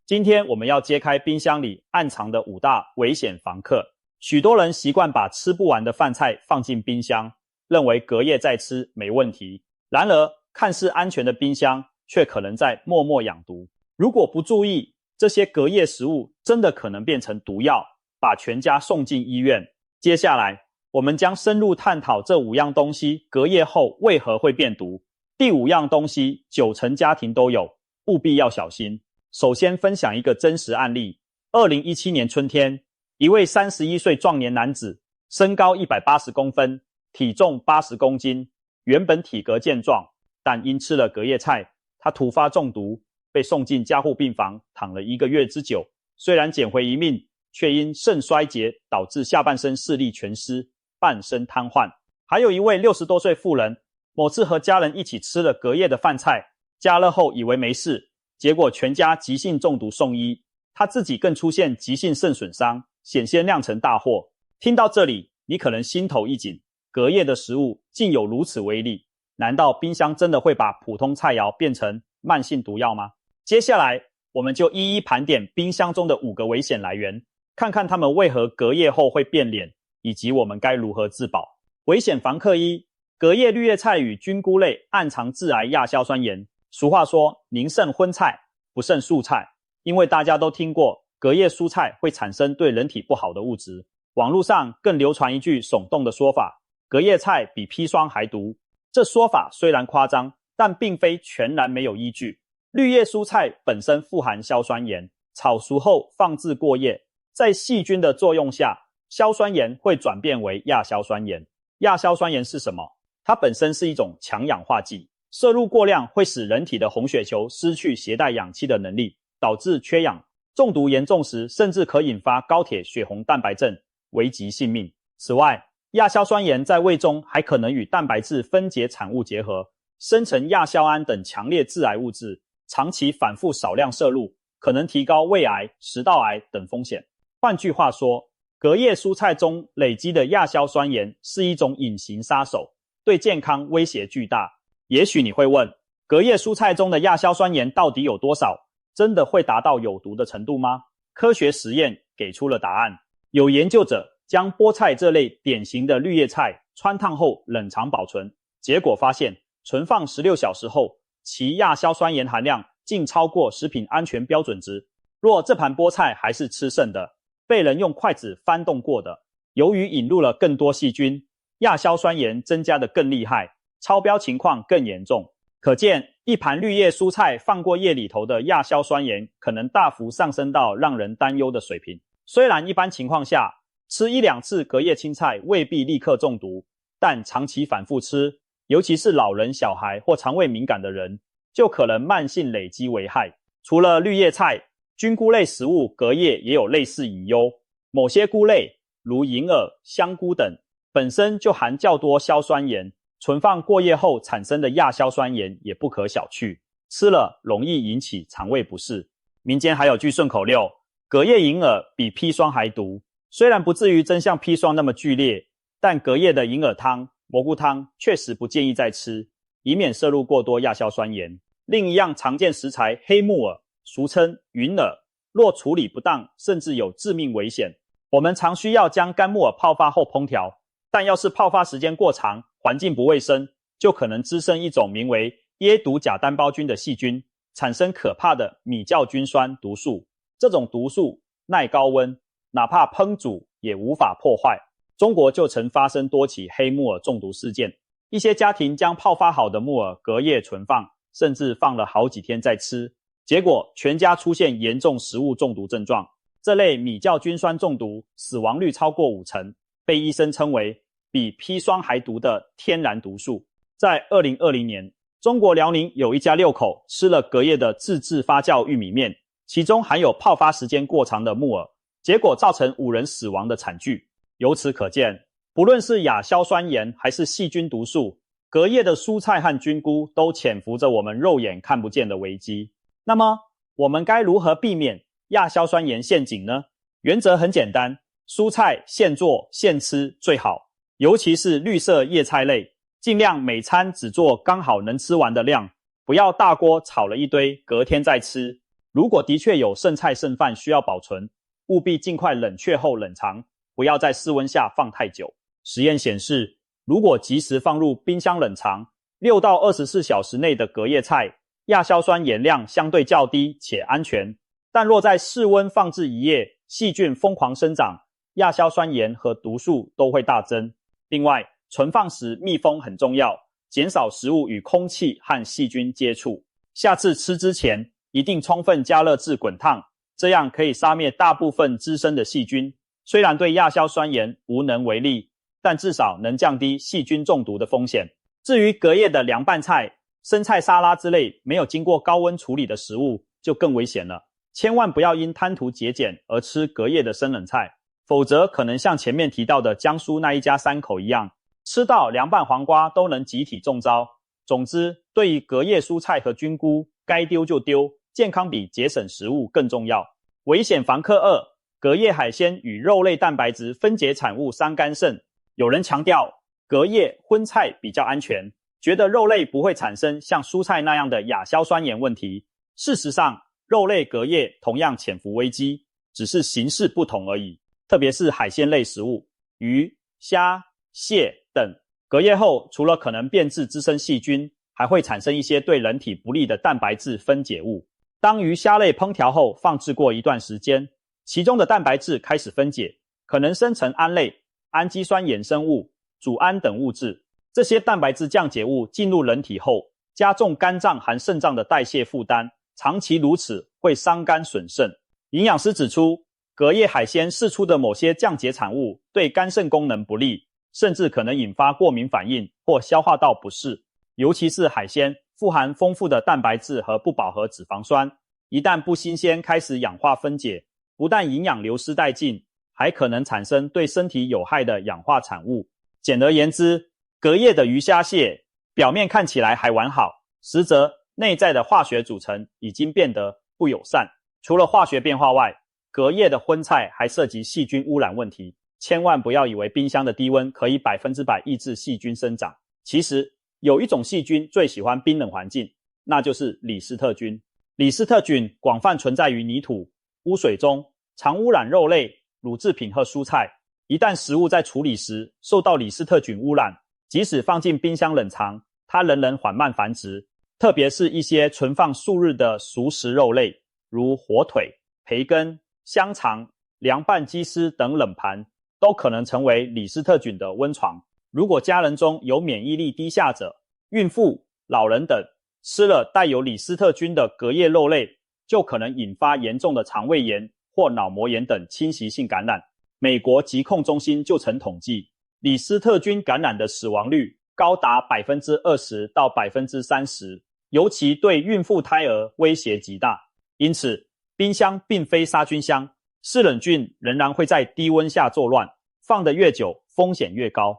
今天我们要揭开冰箱里暗藏的5大危险房客。许多人习惯把吃不完的饭菜放进冰箱，认为隔夜再吃没问题。然而，看似安全的冰箱却可能在默默养毒。如果不注意，这些隔夜食物真的可能变成毒药，把全家送进医院。接下来，我们将深入探讨这5样东西隔夜后为何会变毒。第5样东西90%家庭都有，务必要小心。首先分享一个真实案例。2017年春天，一位31岁壮年男子，身高180公分，体重80公斤，原本体格健壮，但因吃了隔夜菜，他突发中毒，被送进加护病房，躺了1个月之久。虽然捡回一命，却因肾衰竭导致下半身视力全失，半身瘫痪。还有一位60多岁妇人，某次和家人一起吃了隔夜的饭菜，加热后以为没事，结果全家急性中毒送医，他自己更出现急性肾损伤，险些酿成大祸。听到这里，你可能心头一紧，隔夜的食物竟有如此威力，难道冰箱真的会把普通菜肴变成慢性毒药吗？接下来，我们就一一盘点冰箱中的5个危险来源，看看它们为何隔夜后会变脸，以及我们该如何自保。危险房客1，隔夜绿叶菜与菌菇类暗藏致癌亚硝酸盐。俗话说，宁胜荤菜，不胜素菜。因为大家都听过隔夜蔬菜会产生对人体不好的物质，网络上更流传一句耸动的说法，隔夜菜比砒霜还毒。这说法虽然夸张，但并非全然没有依据。绿叶蔬菜本身富含硝酸盐，炒熟后放置过夜，在细菌的作用下，硝酸盐会转变为亚硝酸盐。亚硝酸盐是什么？它本身是一种强氧化剂，摄入过量会使人体的红血球失去携带氧气的能力，导致缺氧。中毒严重时，甚至可引发高铁血红蛋白症，危及性命。此外，亚硝酸盐在胃中还可能与蛋白质分解产物结合，生成亚硝胺等强烈致癌物质，长期反复少量摄入，可能提高胃癌、食道癌等风险。换句话说，隔夜蔬菜中累积的亚硝酸盐是一种隐形杀手，对健康威胁巨大。也许你会问，隔夜蔬菜中的亚硝酸盐到底有多少？真的会达到有毒的程度吗？科学实验给出了答案。有研究者将菠菜这类典型的绿叶菜汆烫后冷藏保存，结果发现存放16小时后，其亚硝酸盐含量竟超过食品安全标准值。若这盘菠菜还是吃剩的，被人用筷子翻动过的，由于引入了更多细菌，亚硝酸盐增加得更厉害，超标情况更严重。可见一盘绿叶蔬菜放过夜里头的亚硝酸盐可能大幅上升到让人担忧的水平。虽然一般情况下吃1-2次隔夜青菜未必立刻中毒，但长期反复吃，尤其是老人、小孩或肠胃敏感的人，就可能慢性累积危害。除了绿叶菜，菌菇类食物隔夜也有类似隐忧。某些菇类如银耳、香菇等本身就含较多硝酸盐，存放过夜后产生的亚硝酸盐也不可小觑，吃了容易引起肠胃不适。民间还有句顺口溜，隔夜银耳比砒霜还毒。虽然不至于真像砒霜那么剧烈，但隔夜的银耳汤、蘑菇汤确实不建议再吃，以免摄入过多亚硝酸盐。另一样常见食材黑木耳，俗称云耳，若处理不当，甚至有致命危险。我们常需要将干木耳泡发后烹调，但要是泡发时间过长，环境不卫生，就可能滋生一种名为耶毒假单胞菌的细菌，产生可怕的米酵菌酸毒素。这种毒素耐高温，哪怕烹煮也无法破坏。中国就曾发生多起黑木耳中毒事件，一些家庭将泡发好的木耳隔夜存放，甚至放了好几天再吃，结果全家出现严重食物中毒症状。这类米酵菌酸中毒死亡率超过50%，被医生称为比砒霜还毒的天然毒素。在2020年，中国辽宁有一家6口吃了隔夜的自制发酵玉米面，其中含有泡发时间过长的木耳，结果造成5人死亡的惨剧。由此可见，不论是亚硝酸盐还是细菌毒素，隔夜的蔬菜和菌菇都潜伏着我们肉眼看不见的危机。那么，我们该如何避免亚硝酸盐陷阱呢？原则很简单，蔬菜现做现吃最好，尤其是绿色叶菜类，尽量每餐只做刚好能吃完的量，不要大锅炒了一堆，隔天再吃。如果的确有剩菜剩饭需要保存，务必尽快冷却后冷藏，不要在室温下放太久。实验显示，如果及时放入冰箱冷藏，6到24小时内的隔夜菜，亚硝酸盐量相对较低且安全。但若在室温放置一夜，细菌疯狂生长，亚硝酸盐和毒素都会大增。另外，存放时密封很重要，减少食物与空气和细菌接触。下次吃之前，一定充分加热至滚烫，这样可以杀灭大部分滋生的细菌。虽然对亚硝酸盐无能为力，但至少能降低细菌中毒的风险。至于隔夜的凉拌菜、生菜沙拉之类没有经过高温处理的食物，就更危险了。千万不要因贪图节俭而吃隔夜的生冷菜，否则可能像前面提到的江苏那一家3口一样，吃到凉拌黄瓜都能集体中招。总之，对于隔夜蔬菜和菌菇，该丢就丢，健康比节省食物更重要。危险房客2，隔夜海鲜与肉类蛋白质分解产物伤肝肾。有人强调隔夜荤菜比较安全，觉得肉类不会产生像蔬菜那样的亚硝酸盐问题。事实上，肉类隔夜同样潜伏危机，只是形式不同而已。特别是海鲜类食物，鱼、虾、蟹等，隔夜后除了可能变质滋生细菌，还会产生一些对人体不利的蛋白质分解物。当鱼虾类烹调后放置过一段时间，其中的蛋白质开始分解，可能生成胺类、氨基酸衍生物、组胺等物质。这些蛋白质降解物进入人体后，加重肝脏和肾脏的代谢负担，长期如此会伤肝损肾。营养师指出，隔夜海鲜释出的某些降解产物对肝肾功能不利，甚至可能引发过敏反应或消化道不适。尤其是海鲜富含丰富的蛋白质和不饱和脂肪酸，一旦不新鲜开始氧化分解，不但营养流失殆尽，还可能产生对身体有害的氧化产物。简而言之，隔夜的鱼虾蟹表面看起来还完好，实则内在的化学组成已经变得不友善。除了化学变化外，隔夜的荤菜还涉及细菌污染问题。千万不要以为冰箱的低温可以100%抑制细菌生长。其实有一种细菌最喜欢冰冷环境，那就是李斯特菌。李斯特菌广泛存在于泥土、污水中，常污染肉类、乳制品和蔬菜。一旦食物在处理时受到李斯特菌污染，即使放进冰箱冷藏，它仍能缓慢繁殖。特别是一些存放数日的熟食肉类，如火腿、培根、香肠、凉拌鸡丝等冷盘，都可能成为李斯特菌的温床。如果家人中有免疫力低下者、孕妇、老人等，吃了带有李斯特菌的隔夜肉类，就可能引发严重的肠胃炎或脑膜炎等侵袭性感染。美国疾控中心就曾统计，李斯特菌感染的死亡率高达 20% 到 30%， 尤其对孕妇胎儿威胁极大。因此，冰箱并非杀菌箱，嗜冷菌仍然会在低温下作乱，放得越久，风险越高。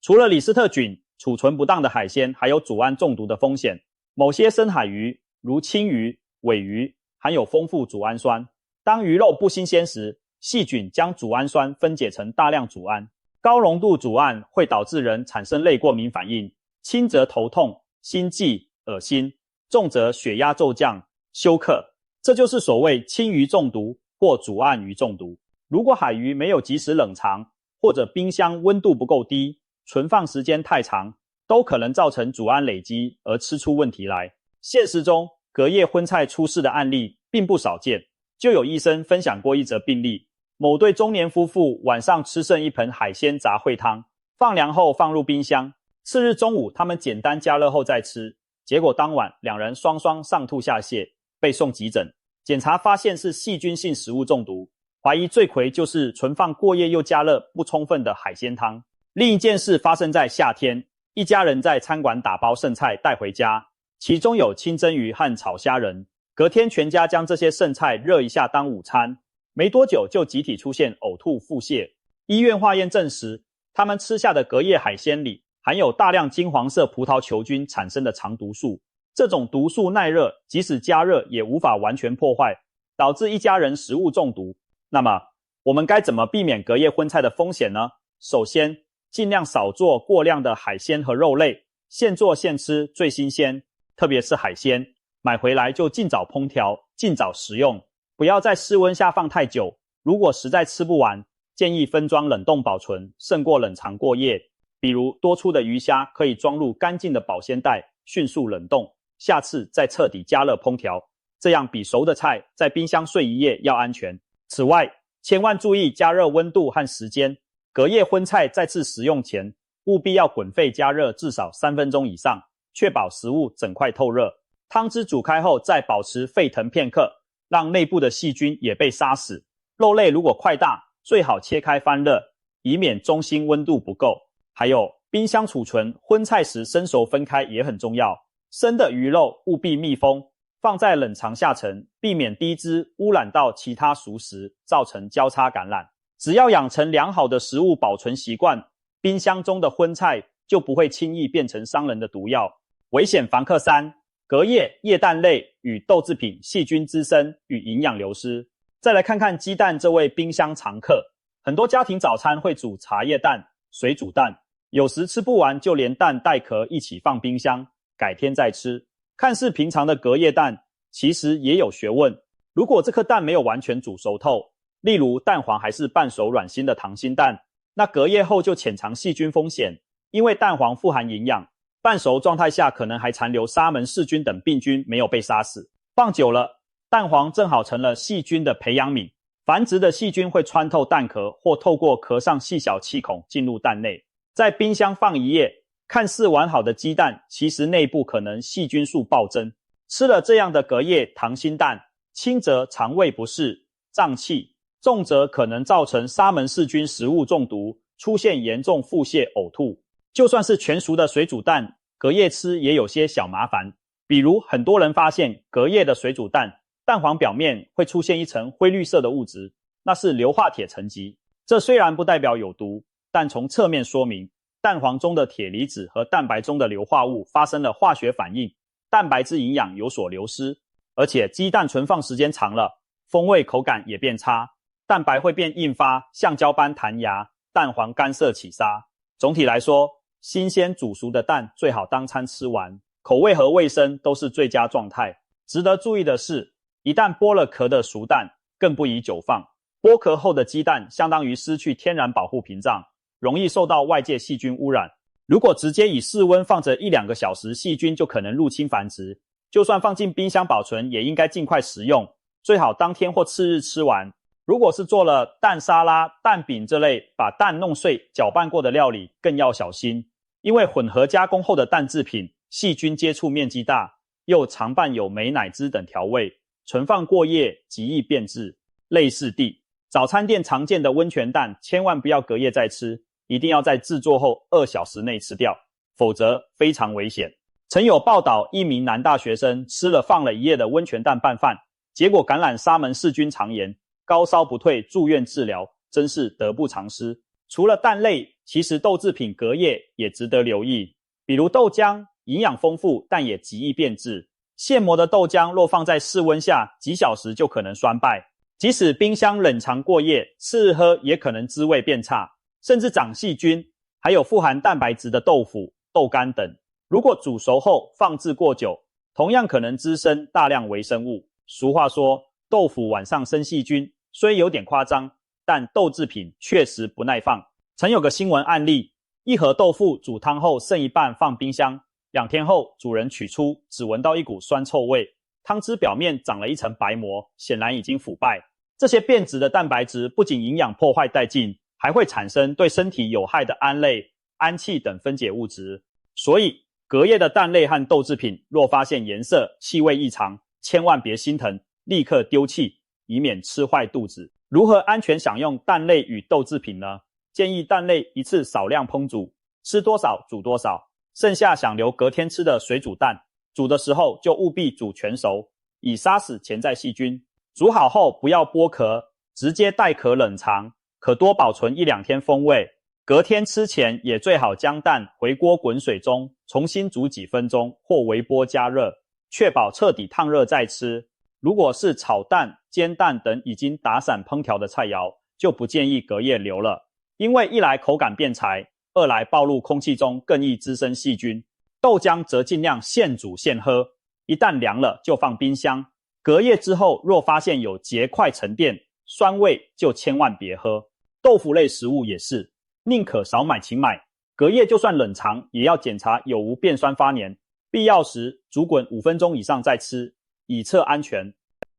除了李斯特菌，储存不当的海鲜还有组胺中毒的风险。某些深海鱼，如青鱼、尾鱼，含有丰富组氨酸。当鱼肉不新鲜时，细菌将组氨酸分解成大量组胺。高浓度组胺会导致人产生类过敏反应，轻则头痛、心悸、恶心，重则血压骤降、休克。这就是所谓轻鱼中毒或组胺鱼中毒。如果海鱼没有及时冷藏，或者冰箱温度不够低，存放时间太长，都可能造成组胺累积而吃出问题来。现实中，隔夜荤菜出事的案例并不少见。就有医生分享过一则病例，某对中年夫妇晚上吃剩一盆海鲜杂烩汤，放凉后放入冰箱。次日中午他们简单加热后再吃，结果当晚两人双双上吐下泻，被送急诊。检查发现是细菌性食物中毒，怀疑罪魁就是存放过夜又加热不充分的海鲜汤。另一件事发生在夏天，一家人在餐馆打包剩菜带回家，其中有清蒸鱼和炒虾仁。隔天全家将这些剩菜热一下当午餐，没多久就集体出现呕吐腹泻。医院化验证实，他们吃下的隔夜海鲜里含有大量金黄色葡萄球菌产生的肠毒素。这种毒素耐热，即使加热也无法完全破坏，导致一家人食物中毒。那么我们该怎么避免隔夜荤菜的风险呢？首先，尽量少做过量的海鲜和肉类，现做现吃最新鲜，特别是海鲜。买回来就尽早烹调，尽早食用，不要在室温下放太久。如果实在吃不完，建议分装冷冻保存，胜过冷藏过夜。比如多出的鱼虾可以装入干净的保鲜袋，迅速冷冻，下次再彻底加热烹调，这样比熟的菜在冰箱睡一夜要安全。此外，千万注意加热温度和时间，隔夜荤菜再次食用前，务必要滚沸加热至少3分钟以上，确保食物整块透热。汤汁煮开后再保持沸腾片刻，让内部的细菌也被杀死。肉类如果块大，最好切开翻热，以免中心温度不够。还有，冰箱储存荤菜时生熟分开也很重要，生的鱼肉务必密封，放在冷藏下层，避免低脂污染到其他熟食，造成交叉感染。只要养成良好的食物保存习惯，冰箱中的荤菜就不会轻易变成伤人的毒药。危险房客3：隔夜液蛋类与豆制品细菌滋生与营养流失。再来看看鸡蛋这位冰箱常客，很多家庭早餐会煮茶叶蛋、水煮蛋，有时吃不完就连蛋带壳一起放冰箱，改天再吃。看似平常的隔夜蛋，其实也有学问。如果这颗蛋没有完全煮熟透，例如蛋黄还是半熟软心的溏心蛋，那隔夜后就潜藏细菌风险，因为蛋黄富含营养，半熟状态下可能还残留沙门氏菌等病菌没有被杀死。放久了，蛋黄正好成了细菌的培养皿，繁殖的细菌会穿透蛋壳或透过壳上细小气孔进入蛋内。在冰箱放一夜，看似完好的鸡蛋，其实内部可能细菌数暴增。吃了这样的隔夜溏心蛋，轻则肠胃不适、胀气，重则可能造成沙门氏菌食物中毒，出现严重腹泻、呕吐。就算是全熟的水煮蛋，隔夜吃也有些小麻烦。比如很多人发现隔夜的水煮蛋，蛋黄表面会出现一层灰绿色的物质，那是硫化铁沉积。这虽然不代表有毒，但从侧面说明蛋黄中的铁离子和蛋白中的硫化物发生了化学反应，蛋白质营养有所流失。而且鸡蛋存放时间长了，风味口感也变差，蛋白会变硬发，橡胶般弹牙，蛋黄干涩起沙。总体来说，新鲜煮熟的蛋最好当餐吃完，口味和卫生都是最佳状态。值得注意的是，一旦剥了壳的熟蛋，更不宜久放。剥壳后的鸡蛋相当于失去天然保护屏障，容易受到外界细菌污染。如果直接以室温放着1-2个小时，细菌就可能入侵繁殖。就算放进冰箱保存，也应该尽快食用，最好当天或次日吃完。如果是做了蛋沙拉、蛋饼这类把蛋弄碎、搅拌过的料理，更要小心，因为混合加工后的蛋制品，细菌接触面积大，又常伴有美乃滋等调味，存放过夜极易变质。类似地，早餐店常见的温泉蛋千万不要隔夜再吃，一定要在制作后2小时内吃掉，否则非常危险。曾有报道，一名男大学生吃了放了1夜的温泉蛋拌饭，结果感染沙门氏菌肠炎，高烧不退，住院治疗，真是得不偿失。除了蛋类，其实豆制品隔夜也值得留意，比如豆浆，营养丰富，但也极易变质。现磨的豆浆若放在室温下，几小时就可能酸败。即使冰箱冷藏过夜，次日喝也可能滋味变差，甚至长细菌。还有富含蛋白质的豆腐、豆干等，如果煮熟后放置过久，同样可能滋生大量微生物。俗话说，豆腐晚上生细菌，虽有点夸张，但豆制品确实不耐放。曾有个新闻案例，一盒豆腐煮汤后剩一半放冰箱，2天后主人取出，只闻到一股酸臭味，汤汁表面长了一层白膜，显然已经腐败。这些变质的蛋白质不仅营养破坏殆尽，还会产生对身体有害的胺类、氨气等分解物质。所以隔夜的蛋类和豆制品若发现颜色、气味异常，千万别心疼，立刻丢弃，以免吃坏肚子。如何安全享用蛋类与豆制品呢？建议蛋类一次少量烹煮，吃多少煮多少，剩下想留隔天吃的水煮蛋，煮的时候就务必煮全熟，以杀死潜在细菌。煮好后不要剥壳，直接带壳冷藏，可多保存1-2天风味。隔天吃前也最好将蛋回锅滚水中重新煮几分钟，或微波加热，确保彻底烫热再吃。如果是炒蛋、煎蛋等已经打散烹调的菜肴，就不建议隔夜留了，因为一来口感变柴，二来暴露空气中更易滋生细菌。豆浆则尽量现煮现喝，一旦凉了就放冰箱，隔夜之后若发现有结块沉淀、酸味就千万别喝。豆腐类食物也是，宁可少买请买，隔夜就算冷藏也要检查有无变酸发黏，必要时煮滚5分钟以上再吃，以测安全。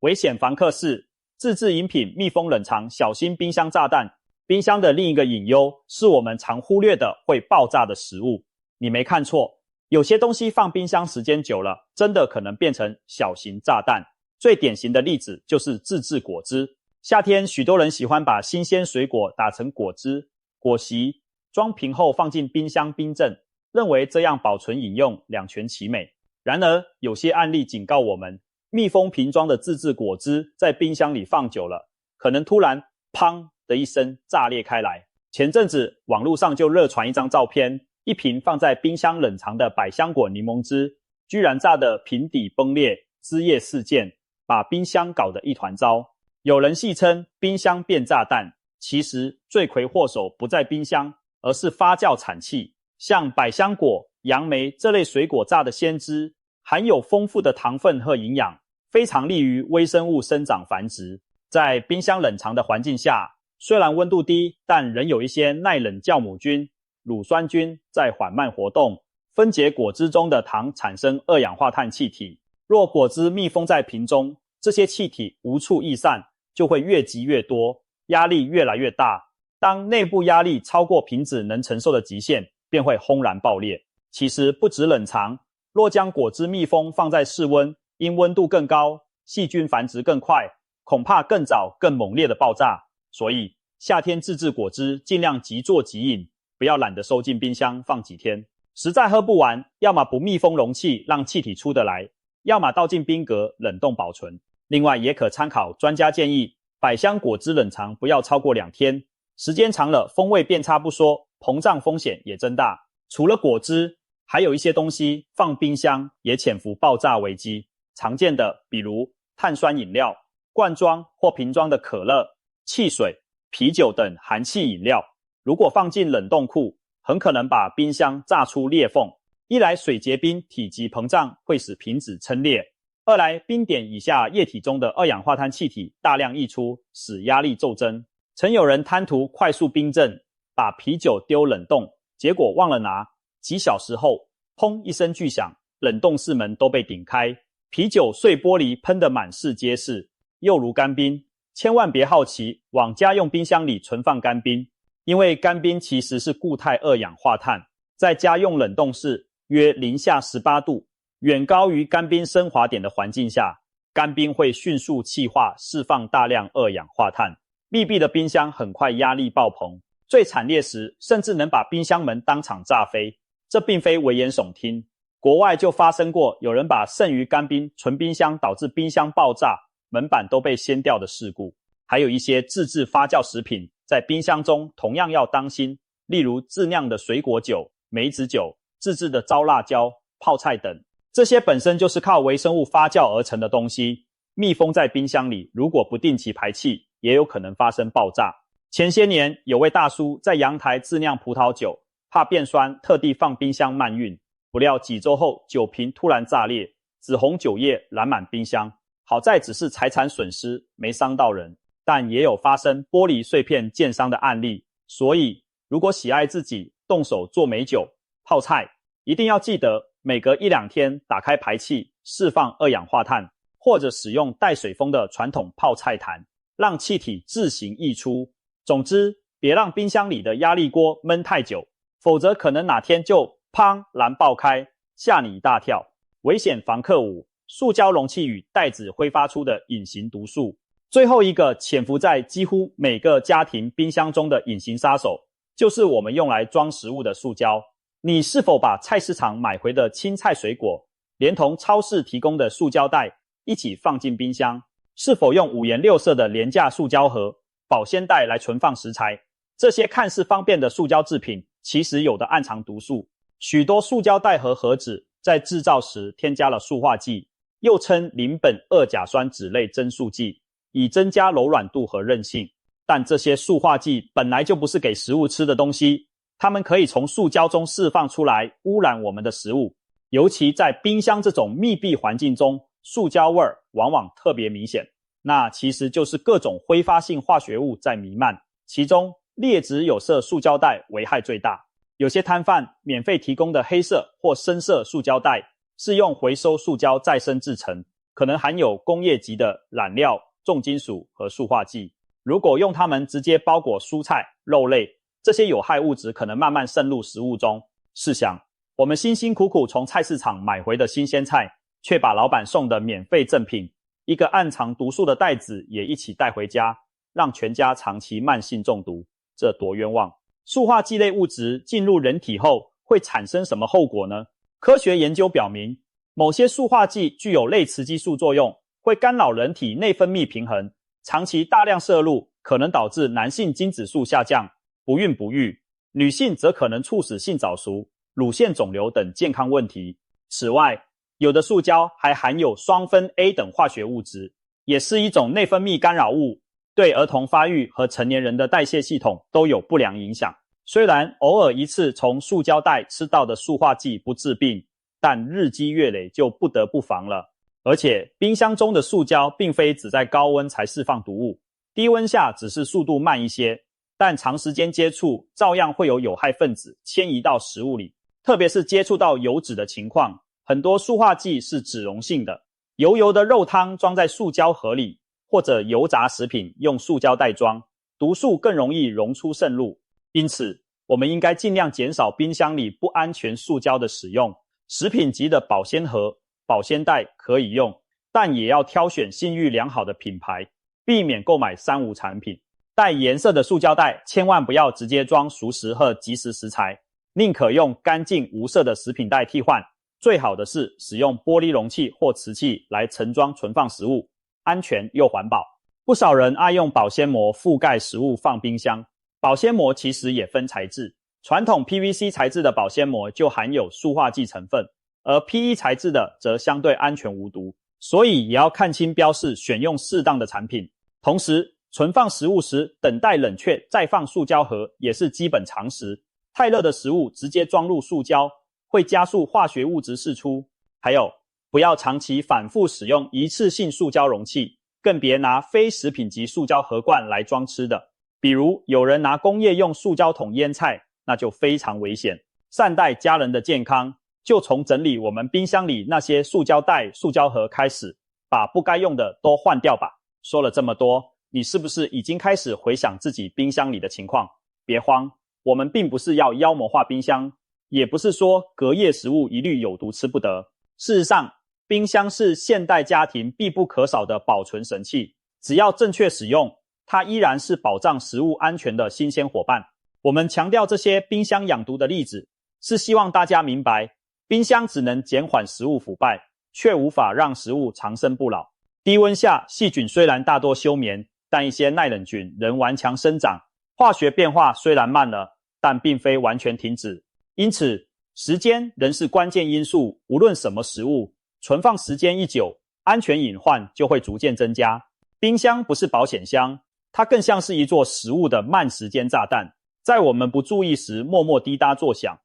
危险房客4，自制饮品密封冷藏，小心冰箱炸弹。冰箱的另一个隐忧是我们常忽略的会爆炸的食物。你没看错，有些东西放冰箱时间久了，真的可能变成小型炸弹。最典型的例子就是自制果汁。夏天许多人喜欢把新鲜水果打成果汁、果昔，装瓶后放进冰箱冰镇，认为这样保存饮用两全其美。然而有些案例警告我们，密封瓶装的自制果汁在冰箱里放久了，可能突然砰的一声炸裂开来。前阵子网络上就热传一张照片，一瓶放在冰箱冷藏的百香果柠檬汁，居然炸得瓶底崩裂，汁液四溅，把冰箱搞得一团糟。有人戏称冰箱变炸弹，其实罪魁祸首不在冰箱，而是发酵产气。像百香果、杨梅这类水果榨的鲜汁，含有丰富的糖分和营养，非常利于微生物生长繁殖。在冰箱冷藏的环境下，虽然温度低，但仍有一些耐冷酵母菌、乳酸菌在缓慢活动，分解果汁中的糖，产生二氧化碳气体。若果汁密封在瓶中，这些气体无处逸散，就会越积越多，压力越来越大。当内部压力超过瓶子能承受的极限，便会轰然爆裂。其实不止冷藏，若将果汁密封放在室温，因温度更高，细菌繁殖更快，恐怕更早更猛烈的爆炸。所以夏天自制果汁尽量即做即饮，不要懒得收进冰箱放几天。实在喝不完，要么不密封容器让气体出得来，要么倒进冰格冷冻保存。另外也可参考专家建议，百香果汁冷藏不要超过2天，时间长了风味变差不说，膨胀风险也增大。除了果汁，还有一些东西放冰箱也潜伏爆炸危机。常见的比如碳酸饮料、罐装或瓶装的可乐、汽水、啤酒等含气饮料，如果放进冷冻库，很可能把冰箱炸出裂缝。一来水结冰体积膨胀会使瓶子撑裂，二来冰点以下液体中的二氧化碳气体大量溢出，使压力骤增。曾有人贪图快速冰镇，把啤酒丢冷冻，结果忘了拿，几小时后砰一声巨响，冷冻室门都被顶开，啤酒碎玻璃喷得满室皆是，又如干冰。千万别好奇往家用冰箱里存放干冰，因为干冰其实是固态二氧化碳，在家用冷冻室约零下18度，远高于干冰升华点的环境下，干冰会迅速气化，释放大量二氧化碳。密闭的冰箱很快压力爆棚，最惨烈时甚至能把冰箱门当场炸飞。这并非危言耸听，国外就发生过有人把剩余干冰存冰箱，导致冰箱爆炸，门板都被掀掉的事故。还有一些自制发酵食品在冰箱中同样要当心，例如自酿的水果酒、梅子酒、自制的糟辣椒、泡菜等，这些本身就是靠微生物发酵而成的东西，密封在冰箱里，如果不定期排气，也有可能发生爆炸。前些年有位大叔在阳台自酿葡萄酒，怕变酸，特地放冰箱慢运，不料几周后酒瓶突然炸裂，紫红酒液染满冰箱。好在只是财产损失，没伤到人，但也有发生玻璃碎片溅伤的案例。所以如果喜爱自己动手做美酒、泡菜，一定要记得每隔1-2天打开排气，释放二氧化碳，或者使用带水封的传统泡菜坛，让气体自行溢出。总之，别让冰箱里的压力锅闷太久，否则可能哪天就砰然爆开，吓你一大跳。危险房客5，塑胶容器与袋子挥发出的隐形毒素。最后一个潜伏在几乎每个家庭冰箱中的隐形杀手，就是我们用来装食物的塑胶。你是否把菜市场买回的青菜水果，连同超市提供的塑胶袋一起放进冰箱？是否用5颜6色的廉价塑胶盒、保鲜袋来存放食材？这些看似方便的塑胶制品，其实有的暗藏毒素。许多塑胶袋和盒子在制造时添加了塑化剂，又称邻苯二甲酸酯类增塑剂，以增加柔软度和韧性。但这些塑化剂本来就不是给食物吃的东西，它们可以从塑胶中释放出来，污染我们的食物。尤其在冰箱这种密闭环境中，塑胶味往往特别明显。那其实就是各种挥发性化学物在弥漫，其中劣质有色塑胶袋危害最大。有些摊贩免费提供的黑色或深色塑胶袋是用回收塑胶再生制成，可能含有工业级的染料、重金属和塑化剂。如果用它们直接包裹蔬菜、肉类，这些有害物质可能慢慢渗入食物中。试想，我们辛辛苦苦从菜市场买回的新鲜菜，却把老板送的免费赠品一个暗藏毒素的袋子也一起带回家，让全家长期慢性中毒，这多冤枉！塑化剂类物质进入人体后会产生什么后果呢？科学研究表明，某些塑化剂具有类雌激素作用，会干扰人体内分泌平衡，长期大量摄入可能导致男性精子数下降，不孕不育，女性则可能促使性早熟、乳腺肿瘤等健康问题。此外，有的塑胶还含有双酚 A 等化学物质，也是一种内分泌干扰物，对儿童发育和成年人的代谢系统都有不良影响。虽然偶尔一次从塑胶袋吃到的塑化剂不致病，但日积月累就不得不防了。而且冰箱中的塑胶并非只在高温才释放毒物，低温下只是速度慢一些，但长时间接触照样会有有害分子迁移到食物里，特别是接触到油脂的情况，很多塑化剂是脂溶性的，油油的肉汤装在塑胶盒里，或者油炸食品用塑胶袋装，毒素更容易溶出渗入。因此，我们应该尽量减少冰箱里不安全塑胶的使用。食品级的保鲜盒、保鲜袋可以用，但也要挑选信誉良好的品牌，避免购买三无产品。带颜色的塑胶袋千万不要直接装熟食和即食食材，宁可用干净无色的食品袋替换。最好的是使用玻璃容器或瓷器来盛装存放食物，安全又环保。不少人爱用保鲜膜覆盖食物放冰箱，保鲜膜其实也分材质，传统 PVC 材质的保鲜膜就含有塑化剂成分，而 PE 材质的则相对安全无毒，所以也要看清标示，选用适当的产品。同时，存放食物时等待冷却再放塑胶盒也是基本常识。太热的食物直接装入塑胶，会加速化学物质释出。还有，不要长期反复使用一次性塑胶容器，更别拿非食品级塑胶盒罐来装吃的。比如有人拿工业用塑胶桶腌菜，那就非常危险。善待家人的健康，就从整理我们冰箱里那些塑胶袋、塑胶盒开始，把不该用的都换掉吧。说了这么多，你是不是已经开始回想自己冰箱里的情况？别慌，我们并不是要妖魔化冰箱，也不是说隔夜食物一律有毒吃不得。事实上，冰箱是现代家庭必不可少的保存神器，只要正确使用，它依然是保障食物安全的新鲜伙伴。我们强调这些冰箱养毒的例子，是希望大家明白，冰箱只能减缓食物腐败，却无法让食物长生不老。低温下，细菌虽然大多休眠，但一些耐冷菌仍顽强生长。化学变化虽然慢了，但并非完全停止。因此，时间仍是关键因素，无论什么食物，存放时间一久，安全隐患就会逐渐增加。冰箱不是保险箱，它更像是一座食物的慢时间炸弹，在我们不注意时默默滴答作响。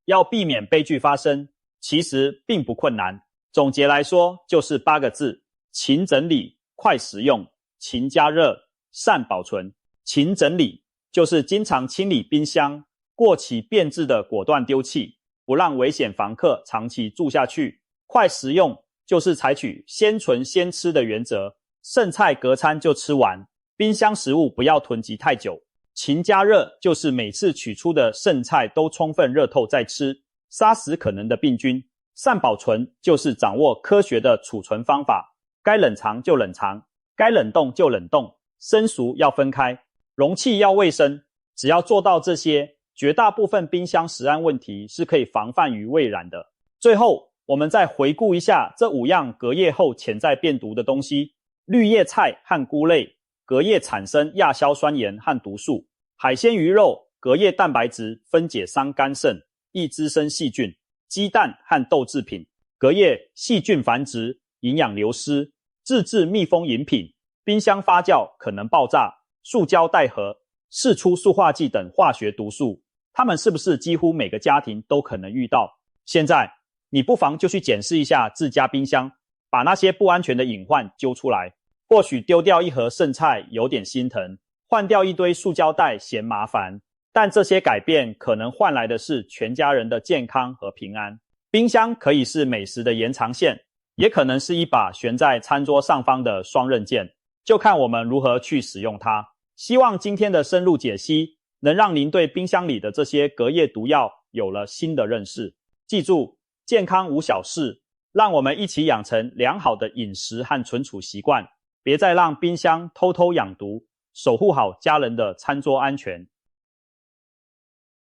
要避免悲剧发生，其实并不困难。总结来说，就是8个字：勤整理、快食用、勤加热、善保存。勤整理就是经常清理冰箱，过期变质的果断丢弃，不让危险房客长期住下去。快食用就是采取先存先吃的原则，剩菜隔餐就吃完，冰箱食物不要囤积太久。勤加热就是每次取出的剩菜都充分热透再吃，杀死可能的病菌。善保存就是掌握科学的储存方法，该冷藏就冷藏，该冷冻就冷冻，生熟要分开，容器要卫生。只要做到这些，绝大部分冰箱食安问题是可以防范于未然的。最后，我们再回顾一下这5样隔夜后潜在变毒的东西：绿叶菜和菇类，隔夜产生亚硝酸盐和毒素；海鲜鱼肉，隔夜蛋白质分解伤肝肾，易滋生细菌；鸡蛋和豆制品，隔夜细菌繁殖，营养流失；自制密封饮品，冰箱发酵可能爆炸；塑胶袋盒释出塑化剂等化学毒素，它们是不是几乎每个家庭都可能遇到？现在你不妨就去检视一下自家冰箱，把那些不安全的隐患揪出来。或许丢掉一盒剩菜有点心疼，换掉一堆塑胶袋嫌麻烦，但这些改变可能换来的是全家人的健康和平安。冰箱可以是美食的延长线，也可能是一把悬在餐桌上方的双刃剑，就看我们如何去使用它。希望今天的深入解析能让您对冰箱里的这些隔夜毒药有了新的认识。记住，健康无小事，让我们一起养成良好的饮食和存储习惯，别再让冰箱偷偷养毒，守护好家人的餐桌安全。